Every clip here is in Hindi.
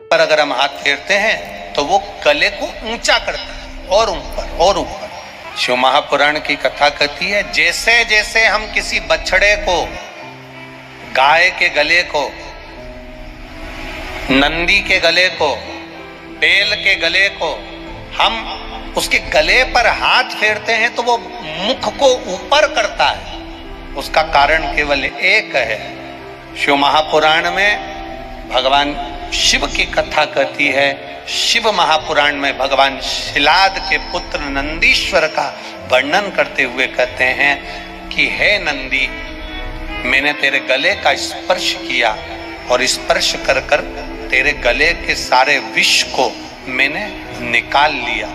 पर अगर हम हाथ फेरते हैं तो वो गले को ऊंचा करता है और ऊपर और ऊपर। शिव महापुराण की कथा कहती है, जैसे जैसे हम किसी बछड़े को, गाय के गले को, नंदी के गले को, बैल के गले को, हम उसके गले पर हाथ फेरते हैं तो वो मुख को ऊपर करता है। उसका कारण केवल एक है। शिव महापुराण में भगवान शिव की कथा कहती है। शिव महापुराण में भगवान शिलाद के पुत्र नंदीश्वर का वर्णन करते हुए कहते हैं कि हे नंदी, मैंने तेरे गले का स्पर्श किया और स्पर्श कर कर तेरे गले के सारे विष को मैंने निकाल लिया,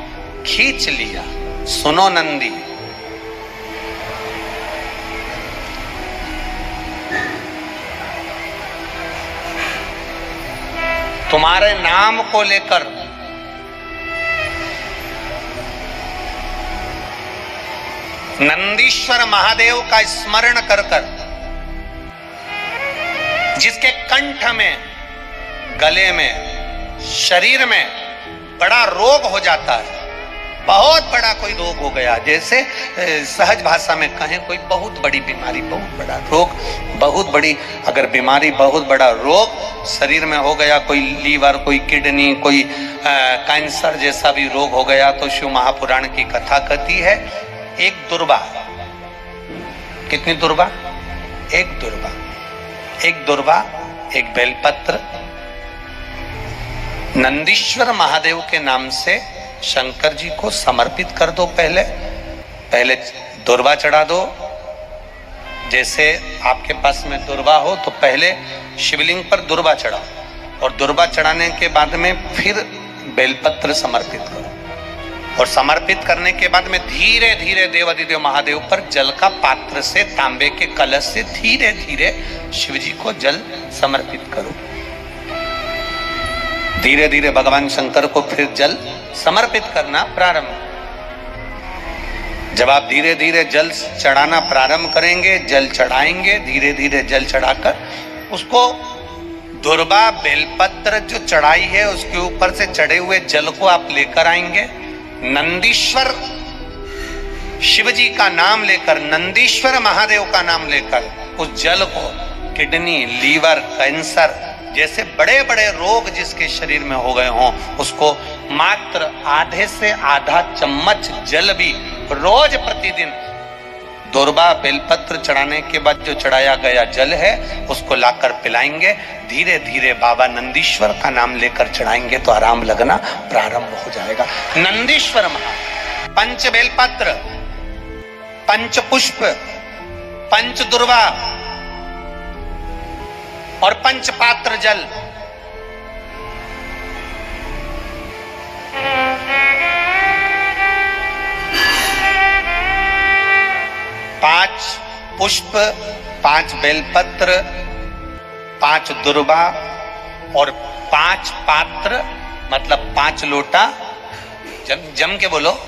खींच लिया। सुनो नंदी, तुम्हारे नाम को लेकर नंदीश्वर महादेव का स्मरण कर कर जिसके कंठ में, गले में, शरीर में बड़ा रोग हो जाता है, बहुत बड़ा कोई रोग हो गया, जैसे सहज भाषा में कहें कोई बहुत बड़ी बीमारी, बहुत बड़ा रोग, बहुत बड़ी अगर बीमारी, बहुत बड़ा रोग शरीर में हो गया, कोई लीवर, कोई किडनी, कोई कैंसर जैसा भी रोग हो गया, तो शिव महापुराण की कथा कहती है एक दुर्वा, कितनी दुर्वा? एक दुर्वा, एक दुर्वा, एक बेलपत्र नंदीश्वर महादेव के नाम से शंकर जी को समर्पित कर दो। पहले दुर्वा चढ़ा दो। जैसे आपके पास में दुर्वा हो तो पहले शिवलिंग पर दुर्वा चढ़ाओ और दुर्वा चढ़ाने के बाद में फिर बेलपत्र समर्पित करो और समर्पित करने के बाद में धीरे धीरे देवाधिदेव महादेव पर जल का पात्र से, तांबे के कलश से धीरे धीरे शिव जी को जल समर्पित करो। धीरे धीरे भगवान शंकर को फिर जल समर्पित करना प्रारंभ। जब आप धीरे धीरे जल चढ़ाना प्रारंभ करेंगे, जल चढ़ाएंगे, धीरे धीरे जल चढ़ाकर उसको दुर्वा बेलपत्र जो चढ़ाई है उसके ऊपर से चढ़े हुए जल को आप लेकर आएंगे। नंदीश्वर शिव जी का नाम लेकर, नंदीश्वर महादेव का नाम लेकर उस जल को किडनी, लीवर, कैंसर जैसे बड़े बड़े रोग जिसके शरीर में हो गए हों उसको मात्र आधे से आधा चम्मच जल भी रोज प्रतिदिन दुर्वा बेलपत्र चढ़ाने के बाद जो चढ़ाया गया जल है उसको लाकर पिलाएंगे। धीरे धीरे बाबा नंदीश्वर का नाम लेकर चढ़ाएंगे तो आराम लगना प्रारंभ हो जाएगा। नंदीश्वर महा पंच बेलपत्र, पंच पुष्प, पंच दुर्वा और पंच पात्र जल, पांच पुष्प, पांच बेलपत्र, पांच दुर्वा और पांच पात्र मतलब 5 लोटा जम के बोलो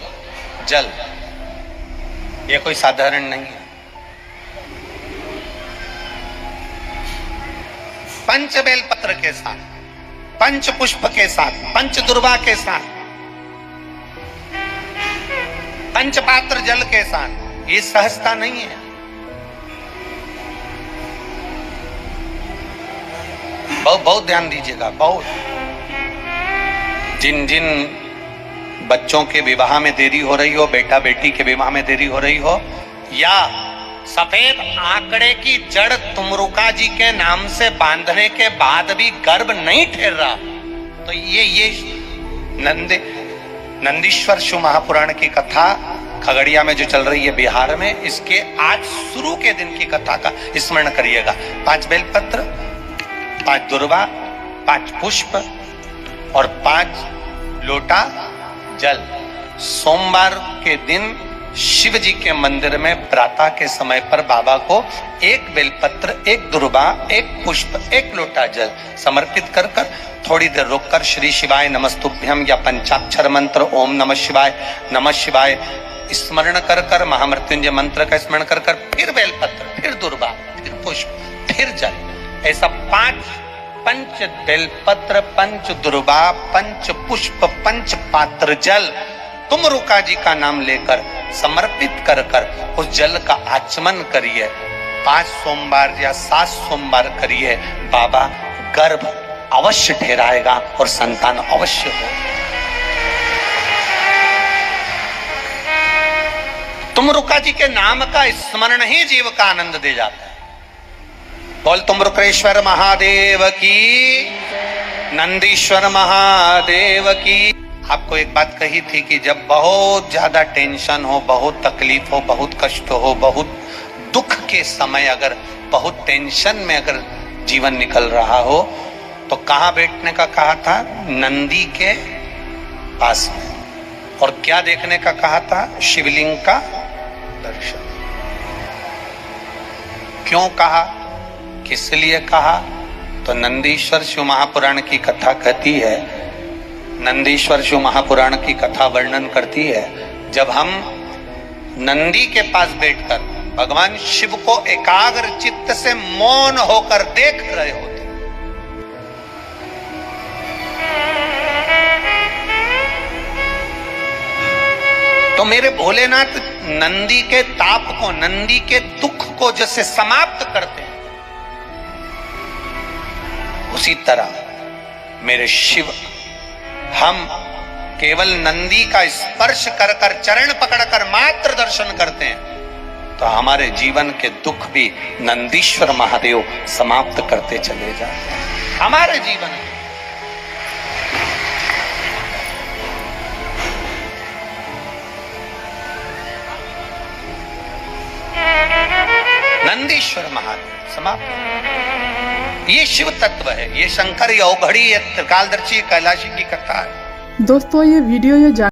जल। ये कोई साधारण नहीं है। पंच बेलपत्र के साथ, पंच पुष्प के साथ, पंच दुर्वा के साथ, पंच पात्र जल के साथ, ये सहजता नहीं है। बहुत ध्यान दीजिएगा। बहुत जिन जिन बच्चों के विवाह में देरी हो रही हो, बेटा बेटी के विवाह में देरी हो रही हो, या सफेद आंकड़े की जड़ तुमरुका जी के नाम से बांधने के बाद भी गर्भ नहीं ठहर रहा, तो ये नंदीश्वर शिव महापुराण की कथा खगड़िया में जो चल रही है बिहार में, इसके आज शुरू के दिन की कथा का स्मरण करिएगा। 5 बेलपत्र, 5 दुर्वा, 5 पुष्प और 5 लोटा जल। सोमवार के दिन शिव जी के मंदिर में प्रातः के समय पर बाबा को 1 बेलपत्र, 1 दुर्वा, 1 पुष्प, 1 लोटा जल समर्पित कर कर थोड़ी देर रुककर श्री शिवाय नमस्तुभ्यम या पंचाक्षर मंत्र ओम नमः शिवाय स्मरण कर कर, महामृत्युंजय मंत्र का स्मरण कर कर, फिर बेलपत्र, फिर दुर्वा, फिर पुष्प, फिर जल, ऐसा 5 पंच बेलपत्र, पंच दुर्वा, पंच पुष्प, पंच पात्र जल तुम रुका जी का नाम लेकर समर्पित कर कर उस जल का आचमन करिए। 5 सोमवार या 7 सोमवार करिए, बाबा गर्भ अवश्य ठहराएगा और संतान अवश्य हो। तुमरुका जी के नाम का स्मरण ही जीव का आनंद दे जाता है। बोल तुमरुकेश्वर महादेव की, नंदीश्वर महादेव की। आपको एक बात कही थी कि जब बहुत ज्यादा टेंशन हो, बहुत तकलीफ हो, बहुत कष्ट हो, बहुत दुख के समय अगर बहुत टेंशन में अगर जीवन निकल रहा हो तो कहां बैठने का कहा था? नंदी के पास में। और क्या देखने का कहा था? शिवलिंग का दर्शन। क्यों कहा, किस लिए कहा? तो नंदीश्वर शिव महापुराण की कथा कहती है, नंदीश्वर शिव महापुराण की कथा वर्णन करती है, जब हम नंदी के पास बैठकर भगवान शिव को एकाग्र चित्त से मौन होकर देख रहे होते, तो मेरे भोलेनाथ नंदी के ताप को, नंदी के दुख को जैसे समाप्त करते हैं, उसी तरह मेरे शिव हम केवल नंदी का स्पर्श कर कर, चरण पकड़कर मात्र दर्शन करते हैं तो हमारे जीवन के दुख भी नंदीश्वर महादेव समाप्त करते चले जाते हैं हमारे जीवन में। नंदीश्वर महादेव समाप्त। ये शिव तत्व है, ये शंकर, ये औघड़ी, ये त्रिकालदर्शी, कैलाशी की कथा है। दोस्तों ये वीडियो